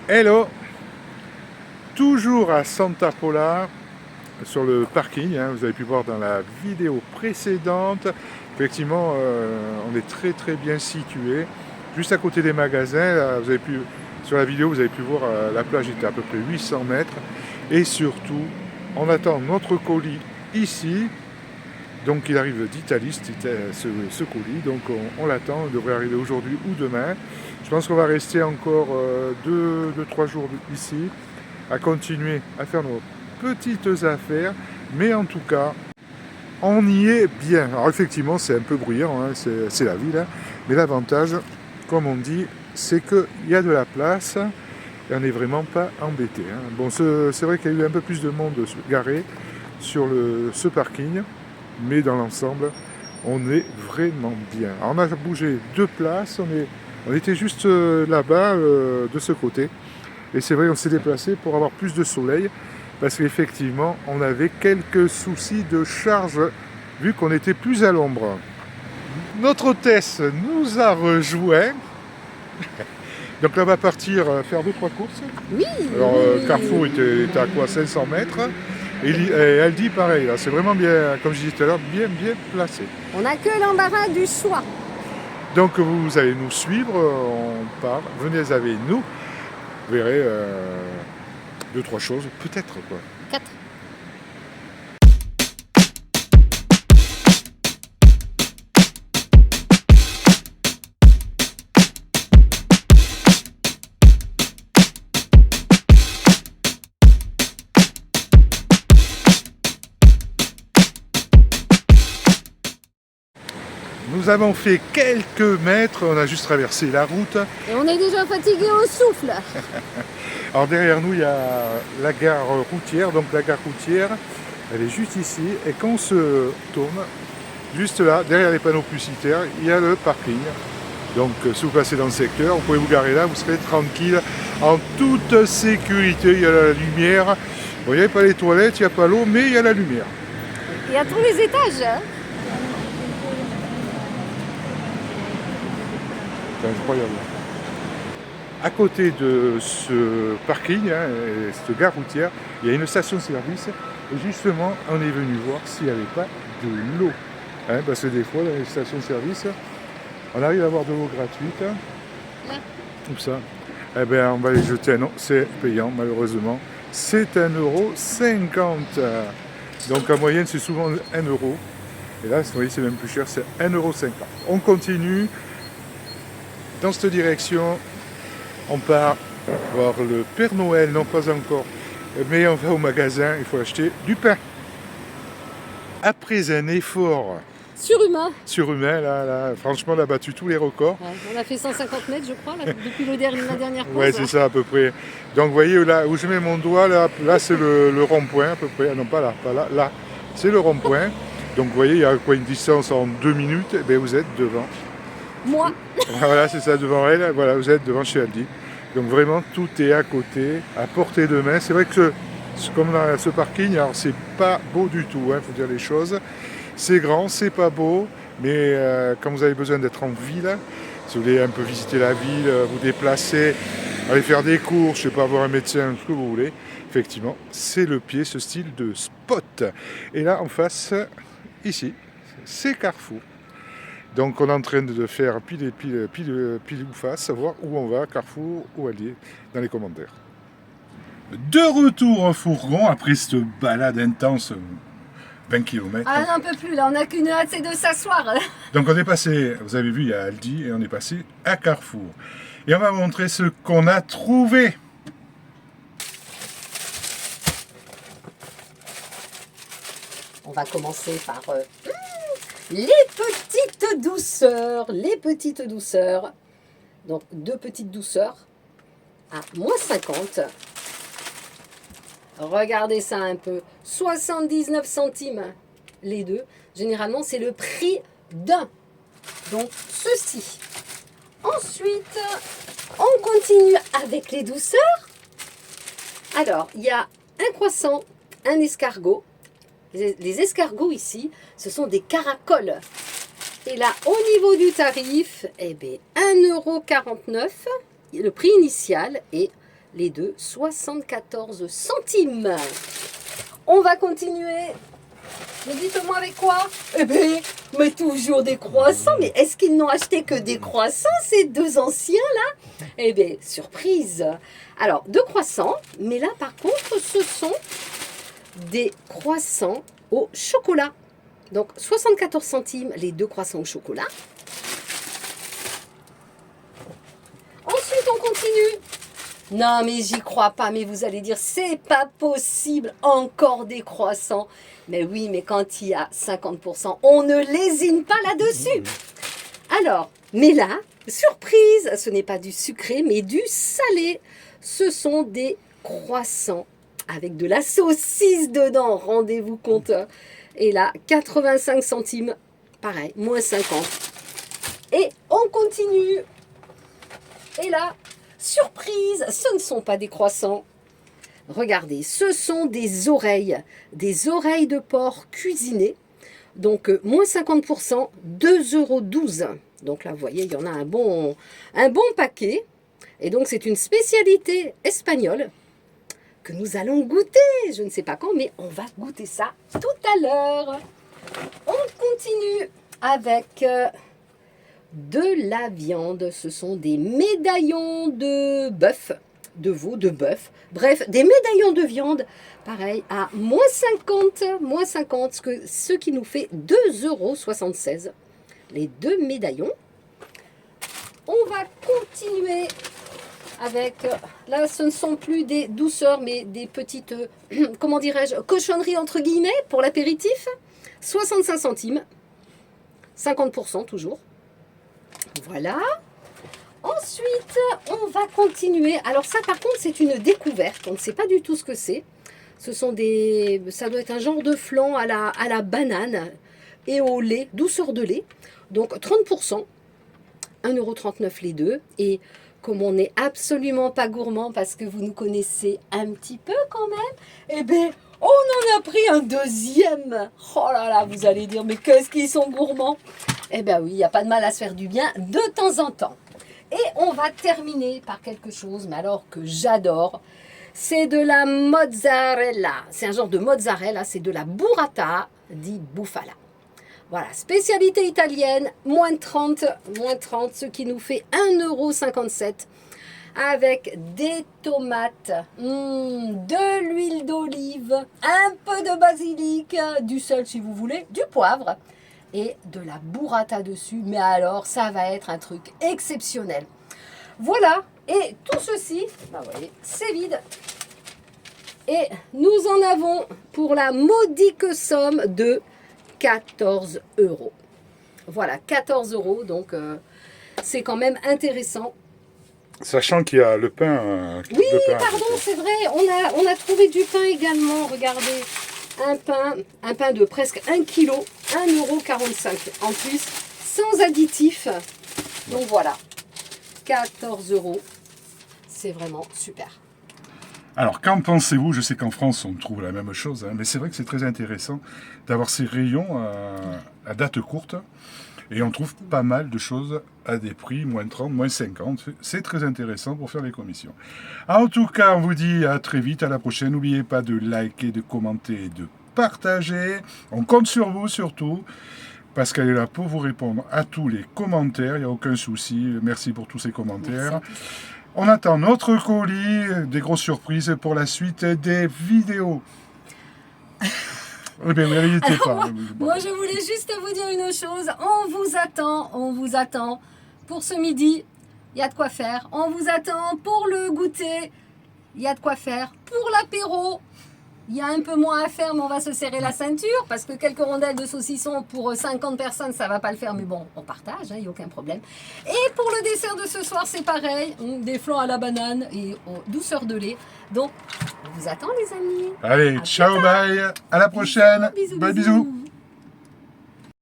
Hello, toujours à Santa Pola, sur le parking, hein, vous avez pu voir dans la vidéo précédente. Effectivement, on est très bien situé, juste à côté des magasins. Là, sur la vidéo, vous avez pu voir la plage était à peu près 800 mètres. Et surtout, on attend notre colis ici. Donc il arrive d'Italie, ce colis, donc on l'attend, il devrait arriver aujourd'hui ou demain. Je pense qu'on va rester encore 2-3 jours ici, à continuer à faire nos petites affaires, mais en tout cas, on y est bien. Alors effectivement, c'est un peu bruyant, hein, c'est la ville, hein, mais l'avantage, comme on dit, c'est qu'il y a de la place et on n'est vraiment pas embêté. Hein. Bon, c'est vrai qu'il y a eu un peu plus de monde garé sur ce parking, mais dans l'ensemble, on est vraiment bien. Alors on a bougé 2 places, on était juste là-bas, de ce côté. Et c'est vrai, on s'est déplacé pour avoir plus de soleil, parce qu'effectivement, on avait quelques soucis de charge, vu qu'on était plus à l'ombre. Notre hôtesse nous a rejoints. Donc là, on va partir faire 2-3 courses. Oui. Alors, Carrefour était à quoi, 500 mètres. Et elle dit pareil, là, c'est vraiment bien, comme je disais tout à l'heure, bien placé. On n'a que l'embarras du choix. Donc vous allez nous suivre, on part, venez avec nous, vous verrez 2-3 choses, peut-être quoi. 4. Nous avons fait quelques mètres, on a juste traversé la route. Et on est déjà fatigué au souffle. Alors derrière nous, il y a la gare routière. Donc la gare routière, elle est juste ici. Et quand on se tourne, juste là, derrière les panneaux publicitaires, il y a le parking. Donc si vous passez dans le secteur, vous pouvez vous garer là, vous serez tranquille, en toute sécurité. Il y a la lumière. Bon, il n'y a pas les toilettes, il n'y a pas l'eau, mais il y a la lumière. Il y a tous les étages. Hein. C'est incroyable. À côté de ce parking, hein, et cette gare routière, il y a une station-service. Et justement, on est venu voir s'il n'y avait pas de l'eau. Hein, parce que des fois, dans les stations-service, on arrive à avoir de l'eau gratuite. Là. Tout ça. Eh bien, on va les jeter. Non, c'est payant, malheureusement. C'est 1,50 €. Donc, en moyenne, c'est souvent 1 €. Et là, vous voyez, c'est même plus cher, c'est 1,50 €. On continue. Dans cette direction, on part voir le Père Noël, non pas encore, mais on va au magasin, il faut acheter du pain. Après un effort surhumain, là, franchement, on a battu tous les records. Ouais, on a fait 150 mètres, je crois, là, depuis la dernière pause. Ouais, c'est ça à peu près. Donc, vous voyez, là où je mets mon doigt, là c'est le rond-point à peu près. Ah non, pas là, c'est le rond-point. Donc, vous voyez, il y a quoi, une distance en 2 minutes, et bien vous êtes devant. Moi. Voilà, c'est ça, devant elle, voilà, vous êtes devant chez Aldi. Donc vraiment, tout est à côté, à portée de main. C'est vrai que comme dans ce parking, alors c'est pas beau du tout, il faut dire les choses. C'est grand, c'est pas beau, mais quand vous avez besoin d'être en ville, si vous voulez un peu visiter la ville, vous déplacer, aller faire des courses, je sais pas, voir un médecin, ce que vous voulez, effectivement, c'est le pied, ce style de spot. Et là, en face, ici, c'est Carrefour. Donc on est en train de faire pile ou face, savoir où on va, Carrefour ou Aldi, dans les commentaires. De retour au fourgon après cette balade intense, 20 km. Ah, on n'en peut plus, là, on n'a qu'une hâte, c'est de s'asseoir. Donc on est passé, vous avez vu, il y a Aldi et on est passé à Carrefour. Et on va montrer ce qu'on a trouvé. On va commencer par les petites douceurs. Donc 2 petites douceurs à -50. Regardez ça un peu, 79 centimes les deux. Généralement, c'est le prix d'un. Donc ceci. Ensuite, on continue avec les douceurs. Alors, il y a un croissant, un escargot. Les escargots ici, ce sont des caracoles. Et là, au niveau du tarif, eh bien, 1,49 €, le prix initial, et les deux 74 centimes. On va continuer. Mais dites-moi avec quoi? Eh bien, mais toujours des croissants. Mais est-ce qu'ils n'ont acheté que des croissants, ces deux anciens là? Eh bien, surprise. Alors, deux croissants, mais là par contre, ce sont des croissants au chocolat. Donc, 74 centimes les deux croissants au chocolat. Ensuite, on continue. Non, mais j'y crois pas. Mais vous allez dire, c'est pas possible. Encore des croissants. Mais oui, mais quand il y a 50%, on ne lésine pas là-dessus. Alors, mais là, surprise, ce n'est pas du sucré, mais du salé. Ce sont des croissants avec de la saucisse dedans. Rendez-vous compte. Et là, 85 centimes. Pareil, moins 50. Et on continue. Et là, surprise, ce ne sont pas des croissants. Regardez, ce sont des oreilles de porc cuisinées. Donc, moins 50%, 2,12 €. Donc là, vous voyez, il y en a un bon paquet. Et donc, c'est une spécialité espagnole que nous allons goûter. Je ne sais pas quand, mais on va goûter ça tout à l'heure. On continue avec de la viande. Ce sont des médaillons de bœuf, de veau, de bœuf. Bref, des médaillons de viande, pareil, à moins 50, ce qui nous fait 2,76 €. Les deux médaillons. On va continuer avec, là ce ne sont plus des douceurs, mais des petites, comment dirais-je, cochonneries entre guillemets pour l'apéritif. 65 centimes, 50% toujours. Voilà. Ensuite, on va continuer. Alors ça, par contre, c'est une découverte. On ne sait pas du tout ce que c'est. Ce sont des... Ça doit être un genre de flan à la banane et au lait, douceur de lait. Donc 30%, 1,39 € les deux. Et comme on n'est absolument pas gourmand, parce que vous nous connaissez un petit peu quand même, eh bien, on en a pris un deuxième. Oh là là, vous allez dire, mais qu'est-ce qu'ils sont gourmands? Eh bien oui, il n'y a pas de mal à se faire du bien de temps en temps. Et on va terminer par quelque chose, mais alors que j'adore, c'est de la mozzarella. C'est un genre de mozzarella, c'est de la burrata di bufala. Voilà, spécialité italienne, moins 30, ce qui nous fait 1,57 € avec des tomates, de l'huile d'olive, un peu de basilic, du sel si vous voulez, du poivre et de la burrata dessus. Mais alors, ça va être un truc exceptionnel. Voilà, et tout ceci, bah vous voyez, c'est vide. Et nous en avons pour la modique somme de 14 €. Voilà, 14 €, donc c'est quand même intéressant. Sachant qu'il y a le pain. Oui, pardon, c'est vrai, on a trouvé du pain également, regardez. Un pain de presque 1 kg, 1,45 € en plus, sans additifs. Donc voilà, 14 €, c'est vraiment super. Alors, qu'en pensez-vous? Je sais qu'en France, on trouve la même chose, hein, mais c'est vrai que c'est très intéressant d'avoir ces rayons à date courte. Et on trouve pas mal de choses à des prix, moins 30, moins 50. C'est très intéressant pour faire les commissions. En tout cas, on vous dit à très vite, à la prochaine. N'oubliez pas de liker, de commenter et de partager. On compte sur vous surtout, parce qu'elle est là pour vous répondre à tous les commentaires. Il n'y a aucun souci. Merci pour tous ces commentaires. On attend notre colis, des grosses surprises pour la suite des vidéos. Eh bien, n'hésitez pas. Moi, je voulais juste vous dire une chose. On vous attend pour ce midi. Il y a de quoi faire. On vous attend pour le goûter. Il y a de quoi faire. Pour l'apéro, il y a un peu moins à faire, mais on va se serrer la ceinture parce que quelques rondelles de saucisson pour 50 personnes, ça va pas le faire. Mais bon, on partage, il n'y a aucun problème. Et pour le dessert de ce soir, c'est pareil. Des flans à la banane et aux douceurs de lait. Donc, on vous attend, les amis. Allez, ciao, bye. À la prochaine. Bisous, Bye, bisous. bisous.